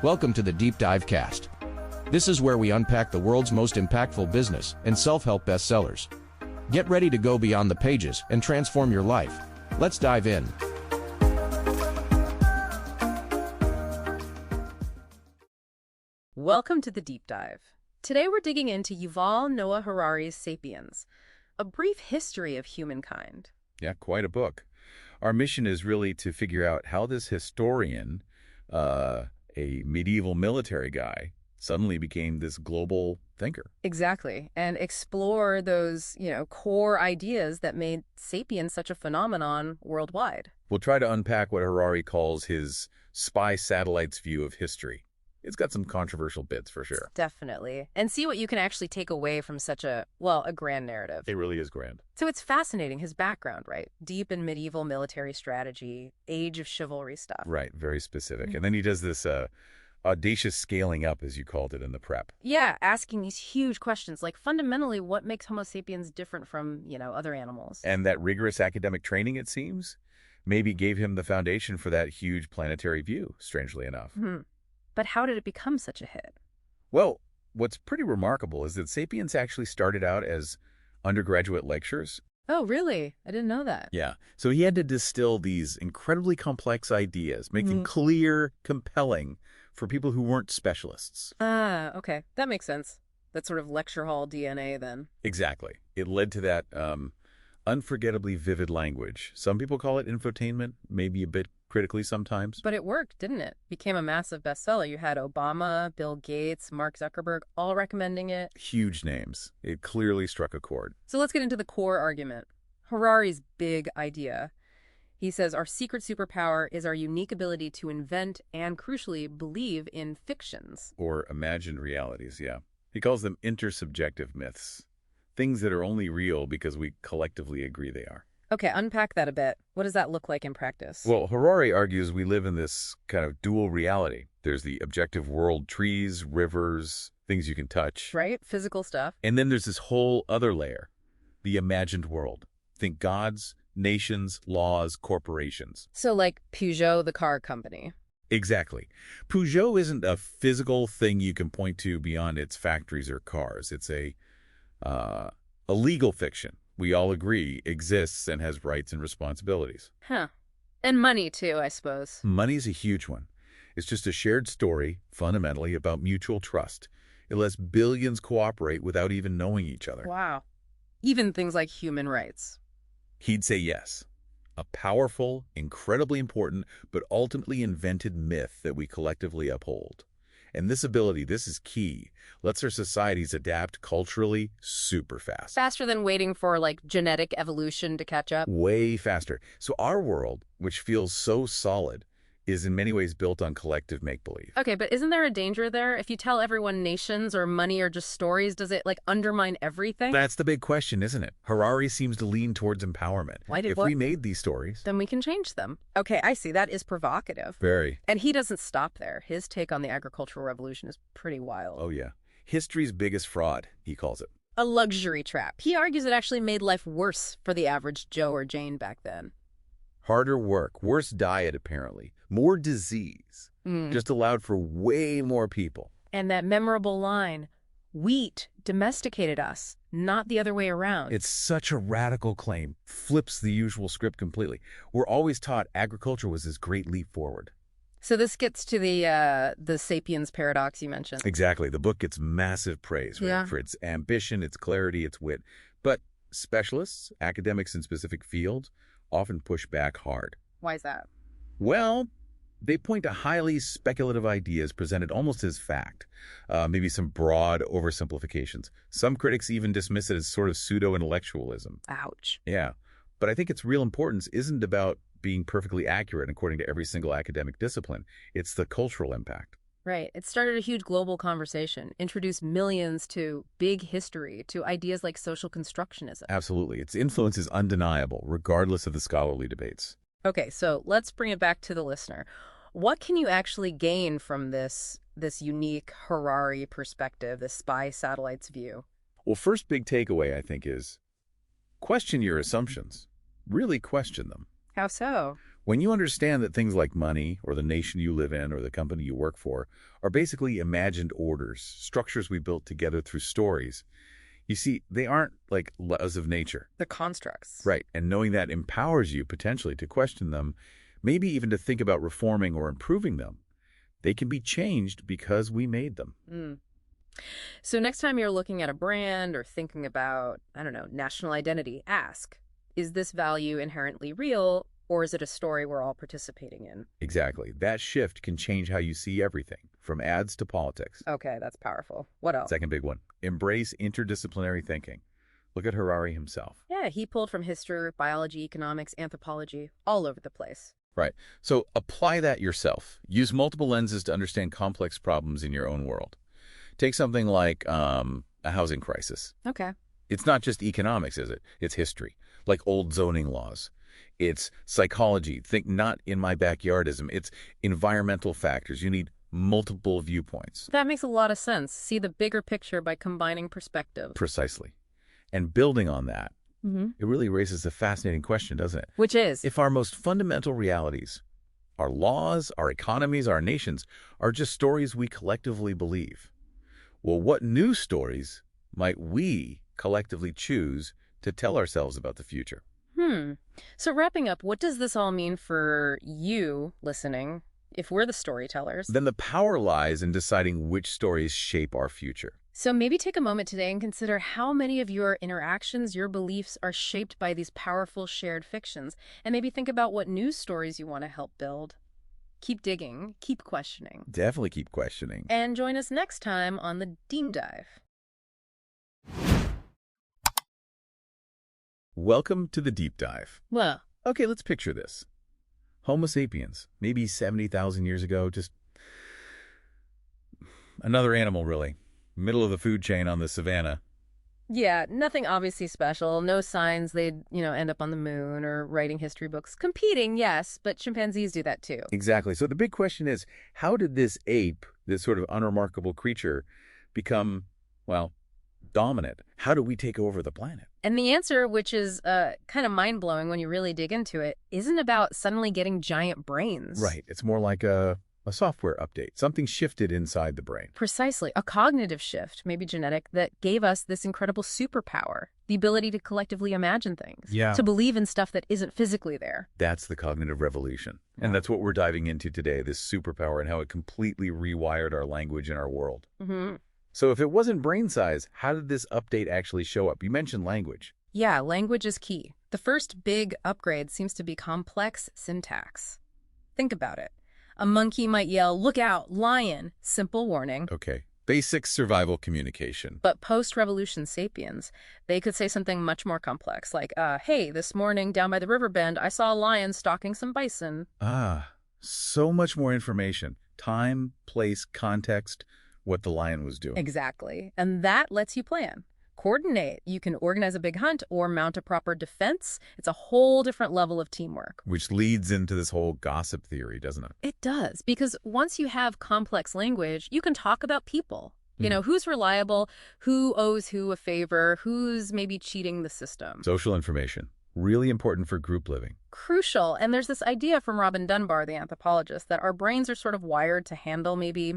Welcome to the Deep Dive Cast. This is where we unpack the world's most impactful business and self-help bestsellers. Get ready to go beyond the pages and transform your life. Let's dive in. Welcome to the Deep Dive. Today we're digging into Yuval Noah Harari's Sapiens, a brief history of humankind. Yeah, quite a book. Our mission is really to figure out how this historian, a medieval military guy, suddenly became this global thinker. Exactly, and explore those, core ideas that made Sapiens such a phenomenon worldwide. We'll try to unpack what Harari calls his spy satellite's view of history. It's got some controversial bits for sure. Definitely. And see what you can actually take away from such a grand narrative. It really is grand. So it's fascinating, his background, right? Deep in medieval military strategy, age of chivalry stuff. Right, very specific. And then he does this audacious scaling up, as you called it in the prep. Yeah, asking these huge questions, like fundamentally, what makes Homo sapiens different from, other animals? And that rigorous academic training, it seems, maybe gave him the foundation for that huge planetary view, strangely enough. But how did it become such a hit? Well, what's pretty remarkable is that Sapiens actually started out as undergraduate lectures. Oh, really? I didn't know that. Yeah. So he had to distill these incredibly complex ideas, make them clear, compelling for people who weren't specialists. Ah, okay. That makes sense. That sort of lecture hall DNA then. Exactly. It led to that unforgettably vivid language. Some people call it infotainment, maybe a bit critically sometimes. But it worked, didn't it? Became a massive bestseller. You had Obama, Bill Gates, Mark Zuckerberg, all recommending it. Huge names. It clearly struck a chord. So let's get into the core argument. Harari's big idea. He says our secret superpower is our unique ability to invent and, crucially, believe in fictions. Or imagined realities, yeah. He calls them intersubjective myths. Things that are only real because we collectively agree they are. Okay, unpack that a bit. What does that look like in practice? Well, Harari argues we live in this kind of dual reality. There's the objective world, trees, rivers, things you can touch. Right? Physical stuff. And then there's this whole other layer, the imagined world. Think gods, nations, laws, corporations. So like Peugeot, the car company. Exactly. Peugeot isn't a physical thing you can point to beyond its factories or cars. It's a legal fiction. We all agree exists and has rights and responsibilities. Huh. And money, too, I suppose. Money's a huge one. It's just a shared story, fundamentally, about mutual trust. It lets billions cooperate without even knowing each other. Wow. Even things like human rights. He'd say yes. A powerful, incredibly important, but ultimately invented myth that we collectively uphold. And this ability, this is key, lets our societies adapt culturally super fast. Faster than waiting for, genetic evolution to catch up? Way faster. So our world, which feels so solid, is in many ways built on collective make-believe. Okay, but isn't there a danger there? If you tell everyone nations or money or just stories, does it, undermine everything? That's the big question, isn't it? Harari seems to lean towards empowerment. If we made these stories, then we can change them. Okay, I see. That is provocative. Very. And he doesn't stop there. His take on the agricultural revolution is pretty wild. Oh, yeah. History's biggest fraud, he calls it. A luxury trap. He argues it actually made life worse for the average Joe or Jane back then. Harder work, worse diet apparently, more disease, just allowed for way more people. And that memorable line, wheat domesticated us, not the other way around. It's such a radical claim, flips the usual script completely. We're always taught agriculture was this great leap forward. So this gets to the Sapiens paradox you mentioned. Exactly. The book gets massive praise for its ambition, its clarity, its wit. But specialists, academics in specific fields, often push back hard. Why is that? Well, they point to highly speculative ideas presented almost as fact, maybe some broad oversimplifications. Some critics even dismiss it as sort of pseudo-intellectualism. Ouch. Yeah, but I think its real importance isn't about being perfectly accurate according to every single academic discipline. It's the cultural impact. Right. It started a huge global conversation, introduced millions to big history, to ideas like social constructionism. Absolutely. Its influence is undeniable, regardless of the scholarly debates. Okay, so let's bring it back to the listener. What can you actually gain from this unique Harari perspective, this spy satellite's view? Well, first big takeaway, I think, is question your assumptions. Really question them. How so? When you understand that things like money or the nation you live in or the company you work for are basically imagined orders, structures we built together through stories, you see, they aren't like laws of nature. The constructs. Right, and knowing that empowers you potentially to question them, maybe even to think about reforming or improving them. They can be changed because we made them. Mm. So next time you're looking at a brand or thinking about, I don't know, national identity, ask, is this value inherently real, or is it a story we're all participating in? Exactly. That shift can change how you see everything, from ads to politics. Okay, that's powerful. What else? Second big one, embrace interdisciplinary thinking. Look at Harari himself. Yeah, he pulled from history, biology, economics, anthropology, all over the place. Right. So apply that yourself. Use multiple lenses to understand complex problems in your own world. Take something like a housing crisis. Okay. It's not just economics, is it? It's history, like old zoning laws. It's psychology. Think not in my backyardism. It's environmental factors. You need multiple viewpoints. That makes a lot of sense. See the bigger picture by combining perspectives. Precisely. And building on that, Mm-hmm. it really raises a fascinating question, doesn't it? Which is? If our most fundamental realities, our laws, our economies, our nations, are just stories we collectively believe, well, what new stories might we collectively choose to tell ourselves about the future? So wrapping up, what does this all mean for you listening, if we're the storytellers? Then the power lies in deciding which stories shape our future. So maybe take a moment today and consider how many of your interactions, your beliefs are shaped by these powerful shared fictions, and maybe think about what news stories you want to help build. Keep digging, keep questioning. Definitely keep questioning. And join us next time on the Deep Dive. Welcome to the Deep Dive. Well, Okay, let's picture this. Homo sapiens, maybe 70,000 years ago, just another animal, really. Middle of the food chain on the savannah. yeah, nothing obviously special. No signs they'd, end up on the moon or writing history books. Competing, yes, but chimpanzees do that too. Exactly. So the big question is, how did this ape, this sort of unremarkable creature, become, well, dominant? How do we take over the planet? And the answer, which is kind of mind-blowing when you really dig into it, isn't about suddenly getting giant brains. Right. It's more like a software update. Something shifted inside the brain. Precisely. A cognitive shift, maybe genetic, that gave us this incredible superpower, the ability to collectively imagine things, to believe in stuff that isn't physically there. That's the cognitive revolution. And that's what we're diving into today, this superpower and how it completely rewired our language and our world. Mm-hmm. So if it wasn't brain size, how did this update actually show up? You mentioned language. Yeah, language is key. The first big upgrade seems to be complex syntax. Think about it. A monkey might yell, "Look out, lion!" Simple warning. Okay. Basic survival communication. But post-revolution sapiens, they could say something much more complex, like, hey, this morning down by the river bend, I saw a lion stalking some bison. Ah, so much more information. Time, place, context, what the lion was doing. Exactly. And that lets you plan. Coordinate. You can organize a big hunt or mount a proper defense. It's a whole different level of teamwork. Which leads into this whole gossip theory, doesn't it? It does, because once you have complex language, you can talk about people. Who's reliable, who owes who a favor, who's maybe cheating the system. Social information. Really important for group living. Crucial. And there's this idea from Robin Dunbar, the anthropologist, that our brains are sort of wired to handle maybe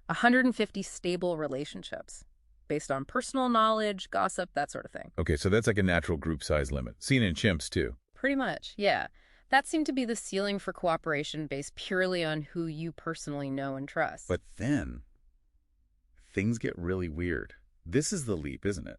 150 stable relationships based on personal knowledge, gossip, that sort of thing. Okay, so that's like a natural group size limit. Seen in chimps, too. Pretty much, yeah. That seemed to be the ceiling for cooperation based purely on who you personally know and trust. But then, things get really weird. This is the leap, isn't it?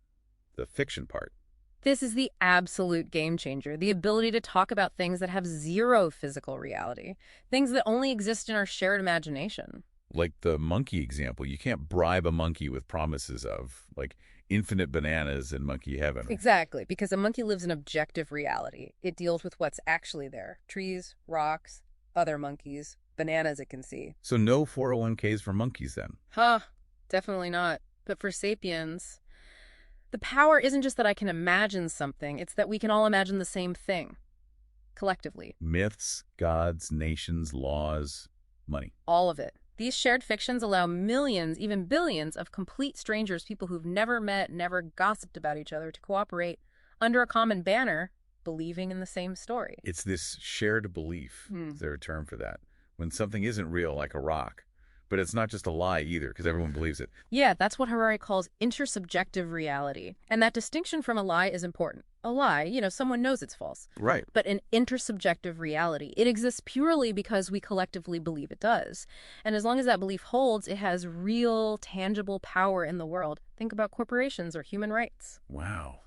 The fiction part. This is the absolute game changer, the ability to talk about things that have zero physical reality, things that only exist in our shared imagination. Like the monkey example, you can't bribe a monkey with promises of, like, infinite bananas in monkey heaven. Exactly, because a monkey lives in objective reality. It deals with what's actually there. Trees, rocks, other monkeys, bananas it can see. So no 401ks for monkeys then? Definitely not. But for sapiens, the power isn't just that I can imagine something, it's that we can all imagine the same thing, collectively. Myths, gods, nations, laws, money. All of it. These shared fictions allow millions, even billions, of complete strangers, people who've never met, never gossiped about each other, to cooperate under a common banner, believing in the same story. It's this shared belief. Is there a term for that? When something isn't real, like a rock. But it's not just a lie either, because everyone believes it. Yeah, that's what Harari calls intersubjective reality. And that distinction from a lie is important. A lie, someone knows it's false. Right. But an intersubjective reality, it exists purely because we collectively believe it does. And as long as that belief holds, it has real, tangible power in the world. Think about corporations or human rights. Wow.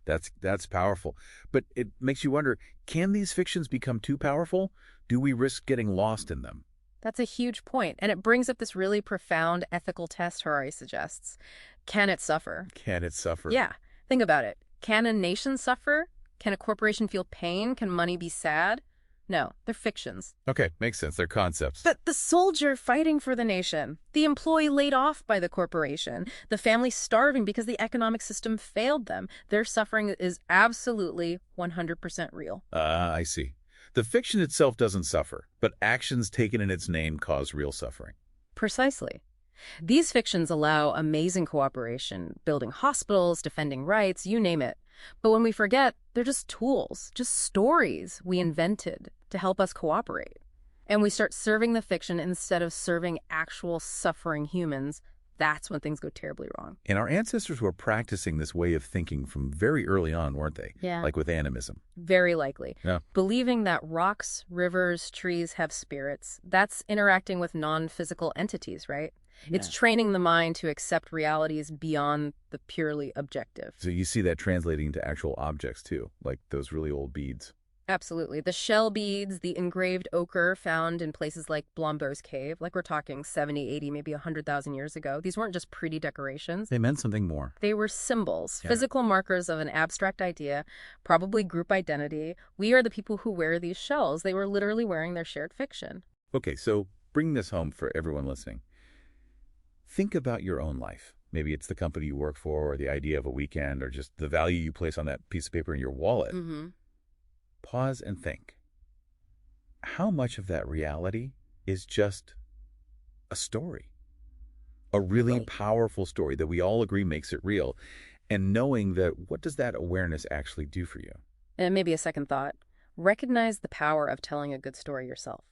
That's powerful. But it makes you wonder, can these fictions become too powerful? Do we risk getting lost in them? That's a huge point, and it brings up this really profound ethical test Harari suggests. Can it suffer? Can it suffer? Yeah. Think about it. Can a nation suffer? Can a corporation feel pain? Can money be sad? No, they're fictions. Okay, makes sense. They're concepts. But the soldier fighting for the nation, the employee laid off by the corporation, the family starving because the economic system failed them, their suffering is absolutely 100% real. I see. The fiction itself doesn't suffer, but actions taken in its name cause real suffering. Precisely. These fictions allow amazing cooperation, building hospitals, defending rights, you name it. But when we forget, they're just tools, just stories we invented to help us cooperate. And we start serving the fiction instead of serving actual suffering humans. That's when things go terribly wrong. And our ancestors were practicing this way of thinking from very early on, weren't they? Yeah. Like with animism. Very likely. Yeah. Believing that rocks, rivers, trees have spirits, that's interacting with non-physical entities, right? Yeah. It's training the mind to accept realities beyond the purely objective. So you see that translating into actual objects too, like those really old beads. Absolutely. The shell beads, the engraved ochre found in places like Blomberg's cave, like we're talking 70, 80, maybe 100,000 years ago. These weren't just pretty decorations. They meant something more. They were symbols, physical markers of an abstract idea, probably group identity. We are the people who wear these shells. They were literally wearing their shared fiction. Okay, so bring this home for everyone listening. Think about your own life. Maybe it's the company you work for, or the idea of a weekend, or just the value you place on that piece of paper in your wallet. Mm-hmm. Pause and think. How much of that reality is just a story? A really powerful story that we all agree makes it real. And knowing that, what does that awareness actually do for you? And maybe a second thought. Recognize the power of telling a good story yourself.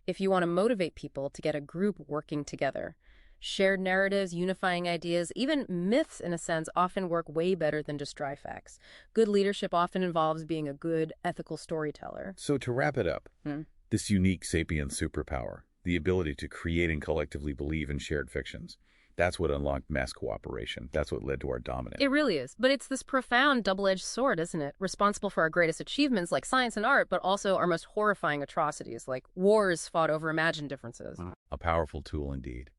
If you want to motivate people to get a group working together, shared narratives, unifying ideas, even myths, in a sense, often work way better than just dry facts. Good leadership often involves being a good, ethical storyteller. So to wrap it up, this unique Sapiens superpower, the ability to create and collectively believe in shared fictions, that's what unlocked mass cooperation. That's what led to our dominance. It really is. But it's this profound double-edged sword, isn't it? Responsible for our greatest achievements like science and art, but also our most horrifying atrocities like wars fought over imagined differences. A powerful tool indeed.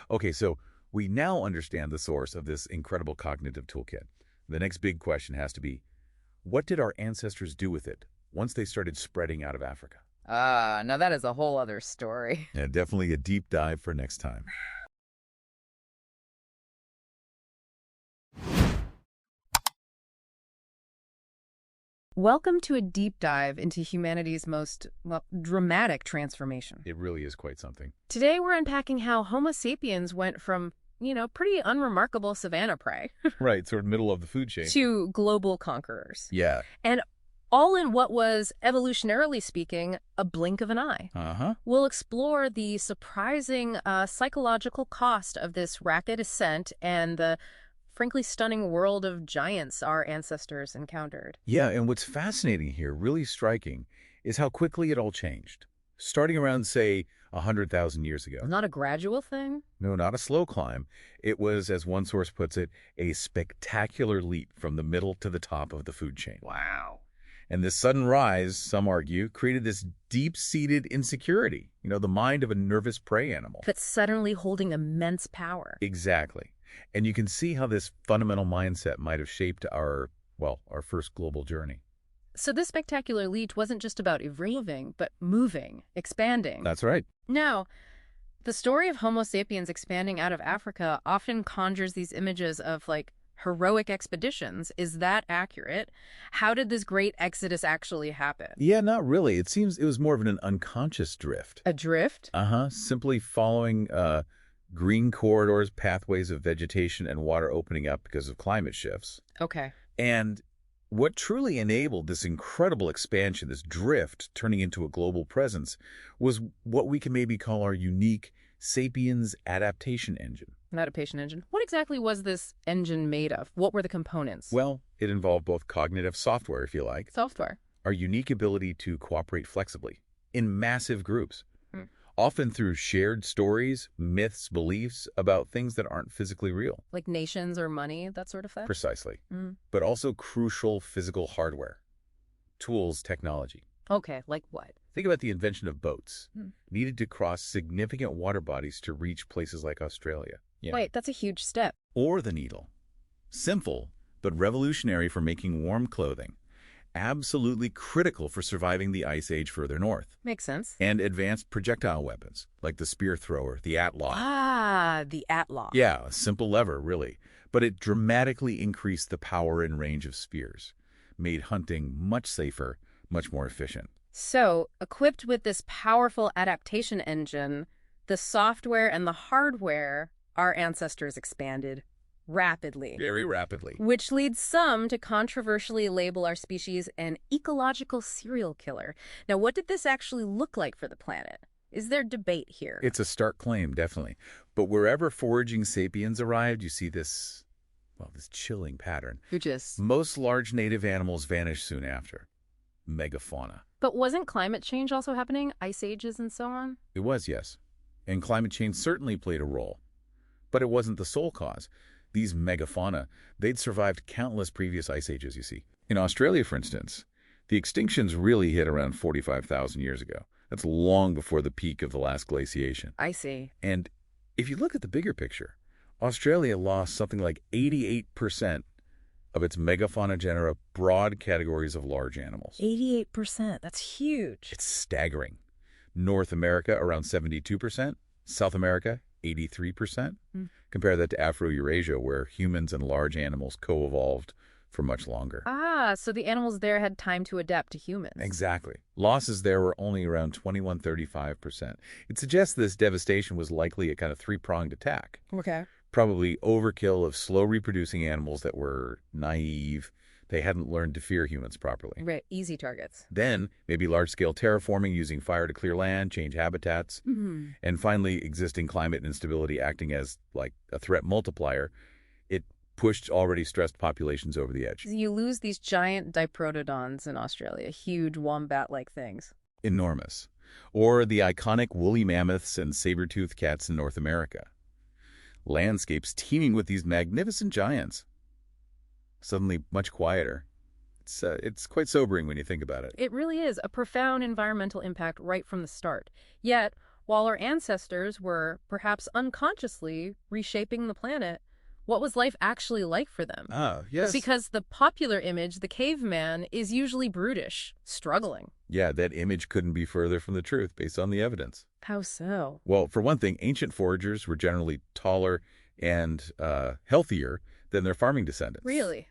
Okay, so we now understand the source of this incredible cognitive toolkit. The next big question has to be, what did our ancestors do with it once they started spreading out of Africa? Now that is a whole other story. Yeah, definitely a deep dive for next time. Welcome to a deep dive into humanity's most, dramatic transformation. It really is quite something. Today we're unpacking how Homo sapiens went from, pretty unremarkable savanna prey. Right, sort of middle of the food chain. To global conquerors. Yeah. And all in what was, evolutionarily speaking, a blink of an eye. We'll explore the surprising psychological cost of this rapid ascent and the frankly stunning world of giants our ancestors encountered. Yeah, and what's fascinating here, really striking, is how quickly it all changed. Starting around, say, 100,000 years ago. Not a gradual thing? No, not a slow climb. It was, as one source puts it, a spectacular leap from the middle to the top of the food chain. Wow. And this sudden rise, some argue, created this deep-seated insecurity, the mind of a nervous prey animal. That's suddenly holding immense power. Exactly. And you can see how this fundamental mindset might have shaped our first global journey. So this spectacular leap wasn't just about evolving, but moving, expanding. That's right. Now, the story of Homo sapiens expanding out of Africa often conjures these images of, heroic expeditions. Is that accurate? How did this great exodus actually happen? Yeah, not really. It seems it was more of an unconscious drift. A drift? Simply following green corridors, pathways of vegetation, and water opening up because of climate shifts. Okay. And What truly enabled this incredible expansion, this drift turning into a global presence, was what we can maybe call our unique Sapiens adaptation engine. An adaptation engine. What exactly was this engine made of? What were the components? Well, it involved both cognitive software, if you like, Software. our unique ability to cooperate flexibly in massive groups, Hmm. often through shared stories, myths, beliefs about things that aren't physically real. Like nations or money, that sort of thing? Precisely. Mm. But also crucial physical hardware, tools, technology. Okay, like what? Think about the invention of boats, Hmm. needed to cross significant water bodies to reach places like Australia. Yeah. Wait, that's a huge step. Or the needle. Simple, but revolutionary for making warm clothing. Absolutely critical for surviving the Ice Age further north. Makes sense. And advanced projectile weapons, like the spear thrower, the atlaw. Ah, the atlaw. Yeah, a simple lever, really. But it dramatically increased the power and range of spears, made hunting much safer, much more efficient. So, equipped with this powerful adaptation engine, the software and the hardware, our ancestors expanded rapidly. Very rapidly. Which leads some to controversially label our species an ecological serial killer. Now, what did this actually look like for the planet? Is there debate here? It's a stark claim, definitely. But wherever foraging sapiens arrived, you see this, well, this chilling pattern. Which is? Most large native animals vanish soon after. Megafauna. But wasn't climate change also happening? Ice ages and so on? It was, yes. And climate change certainly played a role. But it wasn't the sole cause. These megafauna, they'd survived countless previous ice ages, you see. In Australia, for instance, the extinctions really hit around 45,000 years ago. That's long before the peak of the last glaciation. I see. And if you look at the bigger picture, Australia lost something like 88% of its megafauna genera, broad categories of large animals. 88%. That's huge. It's staggering. North America, around 72%. South America, 83%. Compare that to Afro-Eurasia, where humans and large animals co-evolved for much longer. Ah, so the animals there had time to adapt to humans. Exactly. Losses there were only around 21-35%. It suggests this devastation was likely a kind of three-pronged attack. Okay. Probably overkill of slow-reproducing animals that were naive. They hadn't learned to fear humans properly. Right, easy targets. Then, maybe large-scale terraforming using fire to clear land, change habitats. And finally, existing climate instability acting as, like, a threat multiplier. It pushed already stressed populations over the edge. You lose these giant diprotodons in Australia, huge wombat-like things. Enormous. Or the iconic woolly mammoths and saber-toothed cats in North America. Landscapes teeming with these magnificent giants. Suddenly much quieter. It's quite sobering when you think about it. It really is a profound environmental impact right from the start. Yet, while our ancestors were, perhaps unconsciously, reshaping the planet, what was life actually like for them? Ah, yes. Because the popular image, the caveman, is usually brutish, struggling. Yeah, that image couldn't be further from the truth based on the evidence. How so? Well, for one thing, ancient foragers were generally taller and healthier than their farming descendants. Really?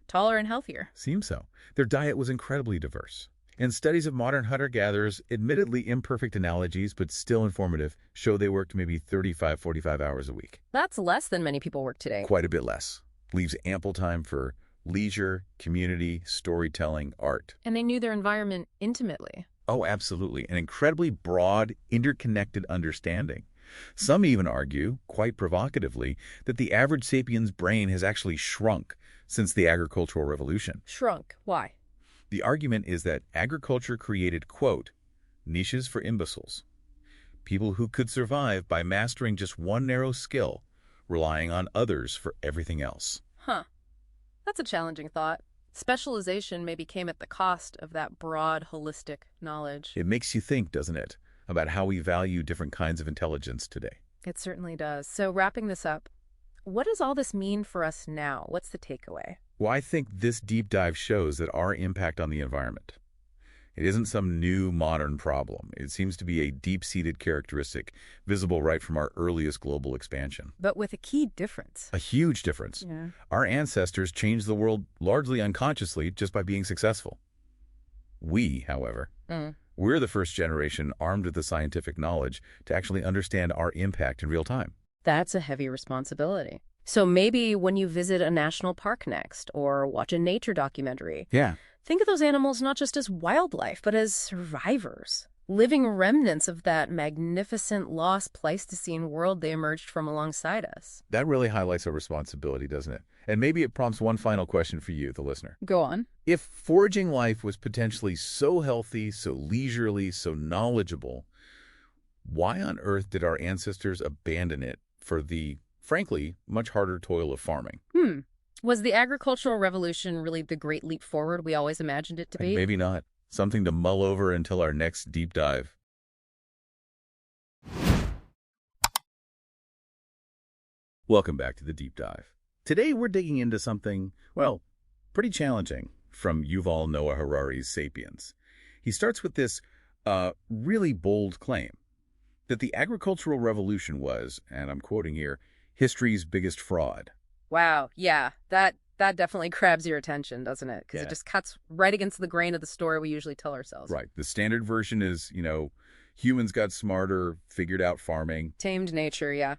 Taller and healthier? Seems so. Their diet was incredibly diverse. And studies of modern hunter-gatherers, admittedly imperfect analogies, but still informative, show they worked maybe 35, 45 hours a week. That's less than many people work today. Quite a bit less. Leaves ample time for leisure, community, storytelling, art. And they knew their environment intimately. Oh, absolutely. An incredibly broad, interconnected understanding. Some even argue, quite provocatively, that the average sapien's brain has actually shrunk since the agricultural revolution. Shrunk. Why? The argument is that agriculture created, quote, niches for imbeciles. People who could survive by mastering just one narrow skill, relying on others for everything else. Huh. That's a challenging thought. Specialization maybe came at the cost of that broad, holistic knowledge. It makes you think, doesn't it, about how we value different kinds of intelligence today. It certainly does. So wrapping this up, what does all this mean for us now? What's the takeaway? Well, I think this deep dive shows that our impact on the environment, it isn't some new modern problem. It seems to be a deep-seated characteristic visible right from our earliest global expansion. But with a key difference. A huge difference. Yeah. Our ancestors changed the world largely unconsciously just by being successful. We, however, we're the first generation armed with the scientific knowledge to actually understand our impact in real time. That's a heavy responsibility. So maybe when you visit a national park next or watch a nature documentary, Yeah. think of those animals not just as wildlife, but as survivors, living remnants of that magnificent lost Pleistocene world they emerged from alongside us. That really highlights our responsibility, doesn't it? And maybe it prompts one final question for you, the listener. Go on. If foraging life was potentially so healthy, so leisurely, so knowledgeable, why on earth did our ancestors abandon it for the, frankly, much harder toil of farming? Was the agricultural revolution really the great leap forward we always imagined it to be? Maybe not. Something to mull over until our next deep dive. Welcome back to the deep dive. Today we're digging into something, well, pretty challenging from Yuval Noah Harari's Sapiens. He starts with this really bold claim that the agricultural revolution was, and I'm quoting here, history's biggest fraud. Wow, yeah, that definitely grabs your attention, doesn't it? Because it just cuts right against the grain of the story we usually tell ourselves. Right. The standard version is, humans got smarter, figured out farming. Tamed nature, yeah.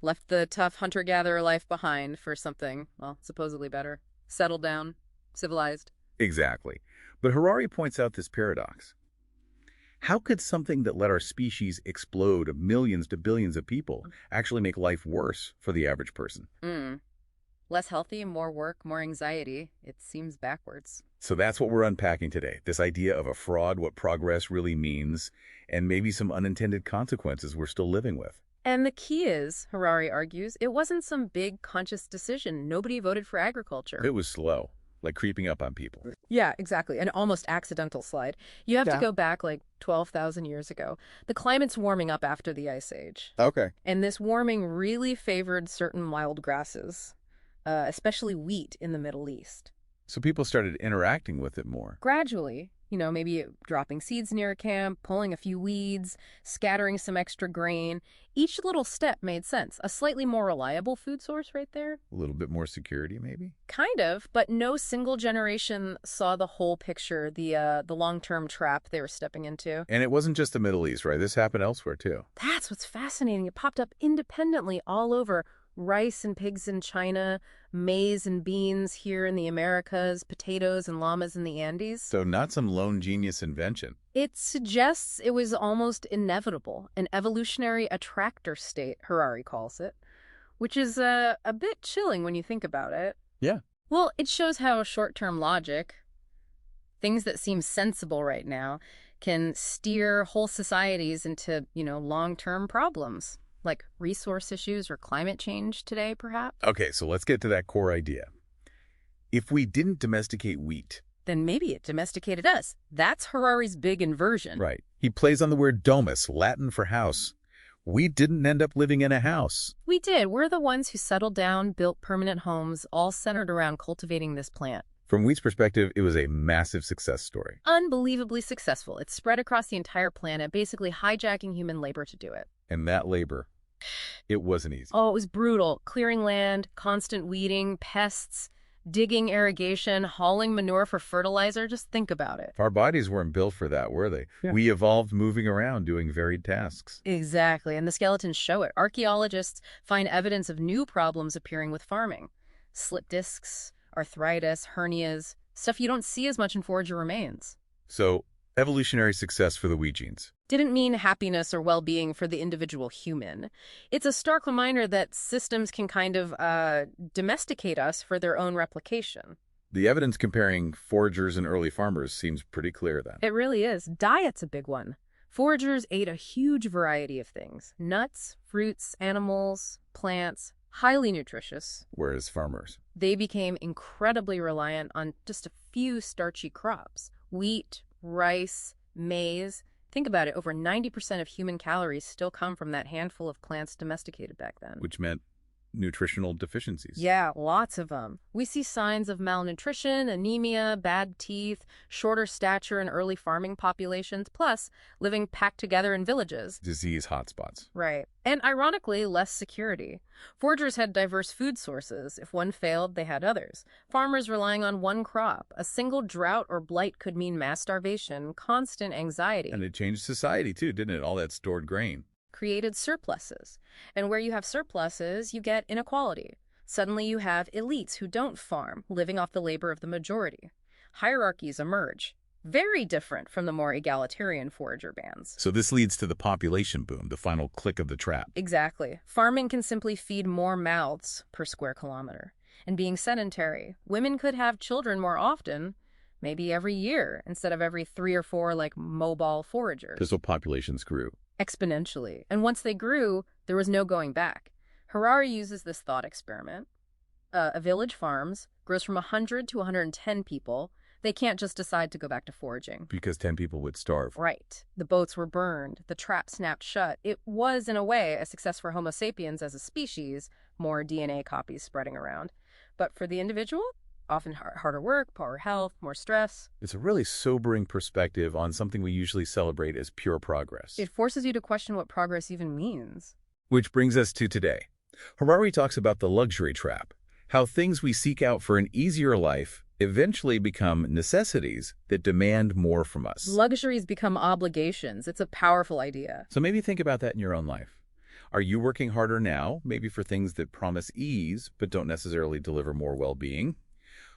Left the tough hunter-gatherer life behind for something, well, supposedly better. Settled down, civilized. Exactly. But Harari points out this paradox. How could something that let our species explode of millions to billions of people actually make life worse for the average person? Less healthy, more work, more anxiety. It seems backwards. So that's what we're unpacking today. This idea of a fraud, what progress really means, and maybe some unintended consequences we're still living with. And the key is, Harari argues, it wasn't some big conscious decision. Nobody voted for agriculture. It was slow, like creeping up on people. Yeah, exactly. An almost accidental slide. You have to go back like 12,000 years ago. The climate's warming up after the Ice Age. Okay. And this warming really favored certain wild grasses, especially wheat in the Middle East. So people started interacting with it more. Gradually, maybe dropping seeds near a camp, pulling a few weeds, scattering some extra grain. Each little step made sense. A slightly more reliable food source right there. A little bit more security, maybe? Kind of, but no single generation saw the whole picture, the long-term trap they were stepping into. And it wasn't just the Middle East, right? This happened elsewhere, too. That's what's fascinating. It popped up independently all over. Rice and pigs in China, maize and beans here in the Americas, potatoes and llamas in the Andes. So not some lone genius invention. It suggests it was almost inevitable, an evolutionary attractor state, Harari calls it, which is a bit chilling when you think about it. Yeah. Well, it shows how short-term logic, things that seem sensible right now, can steer whole societies into, long-term problems. Like resource issues or climate change today, perhaps? Okay, so let's get to that core idea. If we didn't domesticate wheat... then maybe it domesticated us. That's Harari's big inversion. Right. He plays on the word domus, Latin for house. We didn't end up living in a house. We did. We're the ones who settled down, built permanent homes, all centered around cultivating this plant. From wheat's perspective, it was a massive success story. Unbelievably successful. It spread across the entire planet, basically hijacking human labor to do it. And that labor, it wasn't easy. Oh, it was brutal. Clearing land, constant weeding, pests, digging irrigation, hauling manure for fertilizer. Just think about it. Our bodies weren't built for that, were they? Yeah. We evolved moving around, doing varied tasks. Exactly, and the skeletons show it. Archaeologists find evidence of new problems appearing with farming. Slip discs, arthritis, hernias, stuff you don't see as much in forager remains. So, evolutionary success for the wheat genes. Didn't mean happiness or well-being for the individual human. It's a stark reminder that systems can kind of domesticate us for their own replication. The evidence comparing foragers and early farmers seems pretty clear then. It really is. Diet's a big one. Foragers ate a huge variety of things. Nuts, fruits, animals, plants, highly nutritious. Whereas farmers, they became incredibly reliant on just a few starchy crops. Wheat, rice, maize. Think about it, over 90% of human calories still come from that handful of plants domesticated back then. Which meant nutritional deficiencies. Yeah, lots of them. We see signs of malnutrition, anemia, bad teeth, shorter stature in early farming populations, plus living packed together in villages. Disease hotspots. Right. And ironically, less security. Foragers had diverse food sources. If one failed, they had others. Farmers relying on one crop. A single drought or blight could mean mass starvation, constant anxiety. And it changed society too, didn't it? All that stored grain. Created surpluses. And where you have surpluses, you get inequality. Suddenly you have elites who don't farm, living off the labor of the majority. Hierarchies emerge, very different from the more egalitarian forager bands. So this leads to the population boom, the final click of the trap. Exactly. Farming can simply feed more mouths per square kilometer. And being sedentary, women could have children more often, maybe every year, instead of every 3 or 4 like mobile foragers. So populations grew. Exponentially. And once they grew, there was no going back. Harari uses this thought experiment. A village farms, grows from 100 to 110 people. They can't just decide to go back to foraging. Because 10 people would starve. Right. The boats were burned. The trap snapped shut. It was, in a way, a success for Homo sapiens as a species, more DNA copies spreading around. But for the individual, often harder work, poorer health, more stress. It's a really sobering perspective on something we usually celebrate as pure progress. It forces you to question what progress even means. Which brings us to today. Harari talks about the luxury trap, how things we seek out for an easier life eventually become necessities that demand more from us. Luxuries become obligations. It's a powerful idea. So maybe think about that in your own life. Are you working harder now, maybe for things that promise ease but don't necessarily deliver more well-being?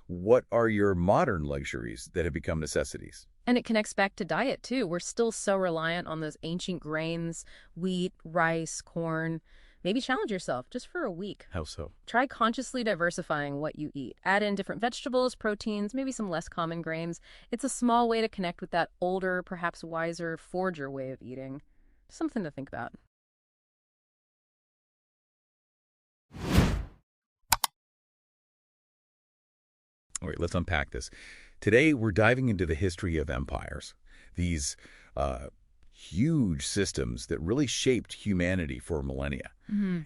What are your modern luxuries that have become necessities? And it connects back to diet, too. We're still so reliant on those ancient grains, wheat, rice, corn. Maybe challenge yourself just for a week. How so? Try consciously diversifying what you eat. Add in different vegetables, proteins, maybe some less common grains. It's a small way to connect with that older, perhaps wiser, forager way of eating. Something to think about. All right, let's unpack this. Today, we're diving into the history of empires. These huge systems that really shaped humanity for millennia.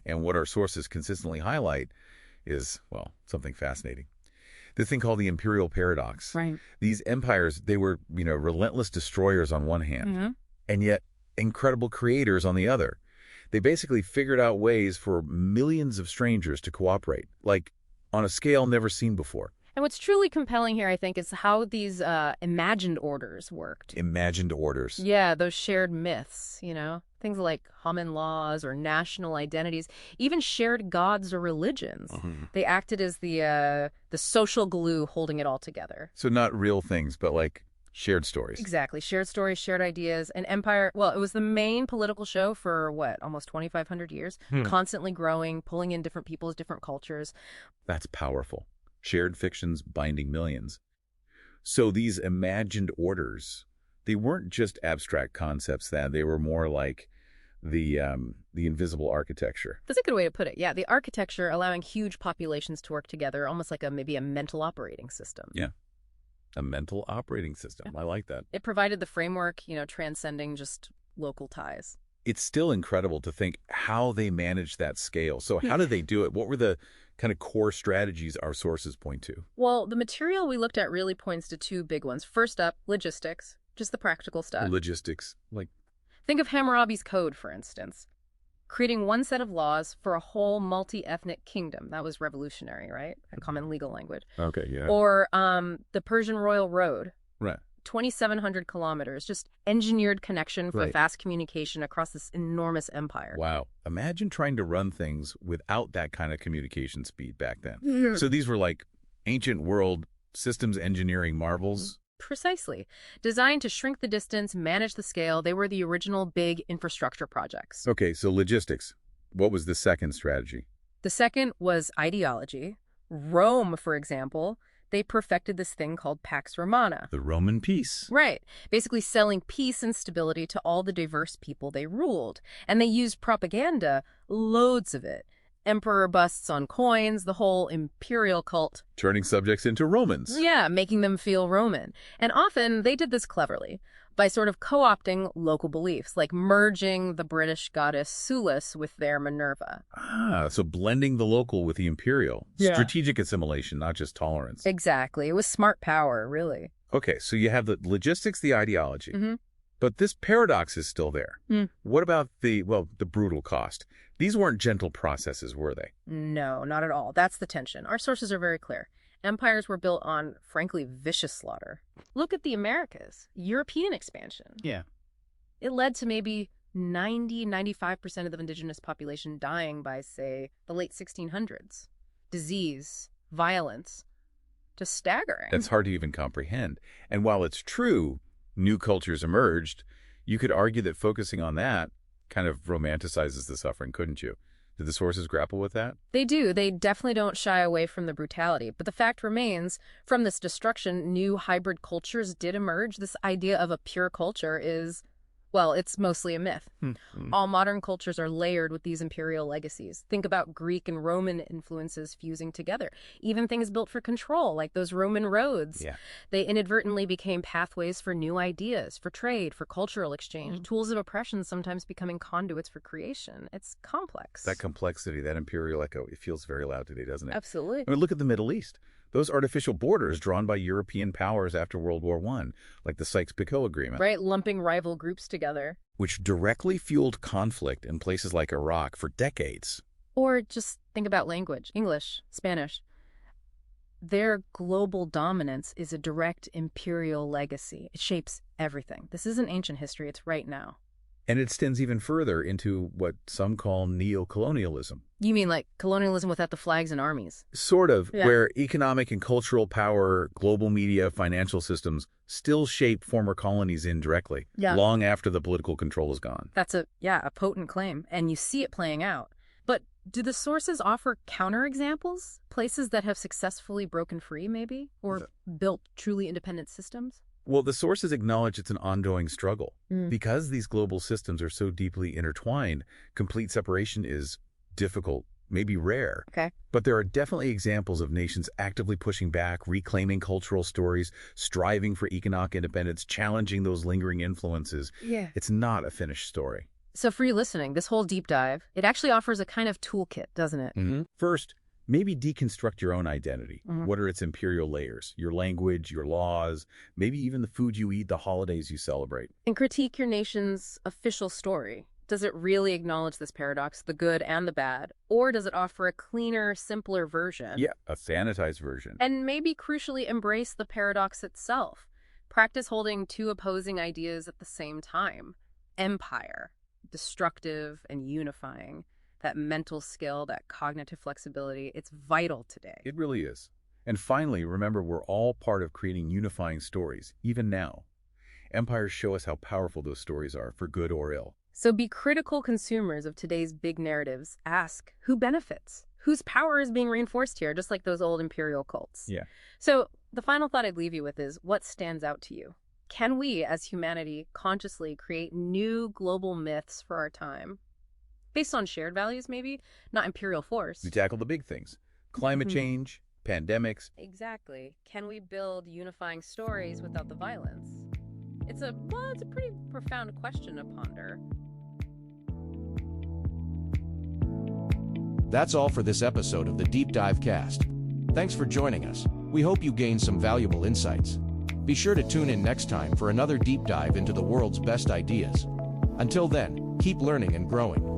And what our sources consistently highlight is, well, something fascinating. This thing called the imperial paradox. Right. These empires, they were, relentless destroyers on one hand, and yet incredible creators on the other. They basically figured out ways for millions of strangers to cooperate, like on a scale never seen before. And what's truly compelling here, I think, is how these imagined orders worked. Imagined orders. Yeah, those shared myths, things like common laws or national identities, even shared gods or religions. They acted as the social glue holding it all together. So not real things, but like shared stories. Exactly. Shared stories, shared ideas. An empire, well, it was the main political show for, almost 2,500 years, constantly growing, pulling in different peoples, different cultures. That's powerful. Shared fictions binding millions. So these imagined orders, they weren't just abstract concepts, they were more like the invisible architecture. That's a good way to put it. Yeah, the architecture allowing huge populations to work together, almost like maybe a mental operating system. Yeah, a mental operating system. I like that. It provided the framework, transcending just local ties. It's still incredible to think how they managed that scale. So how did they do it? What were the kind of core strategies our sources point to? Well, the material we looked at really points to 2 big ones. First up, logistics, just the practical stuff. Logistics, like... Think of Hammurabi's Code, for instance. Creating one set of laws for a whole multi-ethnic kingdom. That was revolutionary, right? A common legal language. Okay, yeah. Or the Persian Royal Road. Right. 2,700 kilometers, just engineered connection for fast communication across this enormous empire. Wow. Imagine trying to run things without that kind of communication speed back then. So these were like ancient world systems engineering marvels. Precisely. Designed to shrink the distance, manage the scale, they were the original big infrastructure projects. Okay, so logistics. What was the second strategy? The second was ideology. Rome, for example, they perfected this thing called Pax Romana. The Roman peace. Right. Basically selling peace and stability to all the diverse people they ruled. And they used propaganda, loads of it. Emperor busts on coins, the whole imperial cult. Turning subjects into Romans. Yeah, making them feel Roman. And often they did this cleverly, by sort of co-opting local beliefs, like merging the British goddess Sulis with their Minerva. Ah, so blending the local with the imperial. Yeah. Strategic assimilation, not just tolerance. Exactly. It was smart power, really. Okay, so you have the logistics, the ideology. But this paradox is still there. What about the brutal cost? These weren't gentle processes, were they? No, not at all. That's the tension. Our sources are very clear. Empires were built on, frankly, vicious slaughter. Look at the Americas. European expansion. Yeah. It led to maybe 95% of the indigenous population dying by, say, the late 1600s. disease, violence. Just staggering. That's hard to even comprehend. And while it's true, new cultures emerged, you could argue that focusing on that kind of romanticizes the suffering, couldn't you? Did the sources grapple with that? They do. They definitely don't shy away from the brutality. But the fact remains, from this destruction, new hybrid cultures did emerge. This idea of a pure culture is, well, it's mostly a myth. All modern cultures are layered with these imperial legacies. Think about Greek and Roman influences fusing together. Even things built for control, like those Roman roads. Yeah. They inadvertently became pathways for new ideas, for trade, for cultural exchange, tools of oppression sometimes becoming conduits for creation. It's complex. That complexity, that imperial echo, it feels very loud today, doesn't it? Absolutely. I mean, look at the Middle East. Those artificial borders drawn by European powers after World War I, like the Sykes-Picot Agreement. Right, lumping rival groups together. Which directly fueled conflict in places like Iraq for decades. Or just think about language. English, Spanish. Their global dominance is a direct imperial legacy. It shapes everything. This isn't ancient history, it's right now. And it extends even further into what some call neo-colonialism. You mean like colonialism without the flags and armies? Sort of, Yeah. where economic and cultural power, global media, financial systems still shape former colonies indirectly, long after the political control is gone. That's a potent claim, and you see it playing out. But do the sources offer counterexamples? Places that have successfully broken free, maybe? Or built truly independent systems? Well, the sources acknowledge it's an ongoing struggle. Because these global systems are so deeply intertwined, complete separation is difficult, maybe rare. Okay. But there are definitely examples of nations actively pushing back, reclaiming cultural stories, striving for economic independence, challenging those lingering influences. Yeah. It's not a finished story. So for you listening, this whole deep dive, it actually offers a kind of toolkit, doesn't it? First, maybe deconstruct your own identity. What are its imperial layers? Your language, your laws, maybe even the food you eat, the holidays you celebrate. And critique your nation's official story. Does it really acknowledge this paradox, the good and the bad? Or does it offer a cleaner, simpler version? Yeah, a sanitized version. And maybe crucially embrace the paradox itself. Practice holding two opposing ideas at the same time. Empire, destructive and unifying. That mental skill, that cognitive flexibility, it's vital today. It really is. And finally, remember, we're all part of creating unifying stories, even now. Empires show us how powerful those stories are, for good or ill. So be critical consumers of today's big narratives. Ask, who benefits? Whose power is being reinforced here, just like those old imperial cults? Yeah. So the final thought I'd leave you with is, what stands out to you? Can we, as humanity, consciously create new global myths for our time? Based on shared values, maybe? Not imperial force. We tackle the big things. Climate change, pandemics. Exactly. Can we build unifying stories without the violence? It's a pretty profound question to ponder. That's all for this episode of the Deep Dive Cast. Thanks for joining us. We hope you gained some valuable insights. Be sure to tune in next time for another deep dive into the world's best ideas. Until then, keep learning and growing.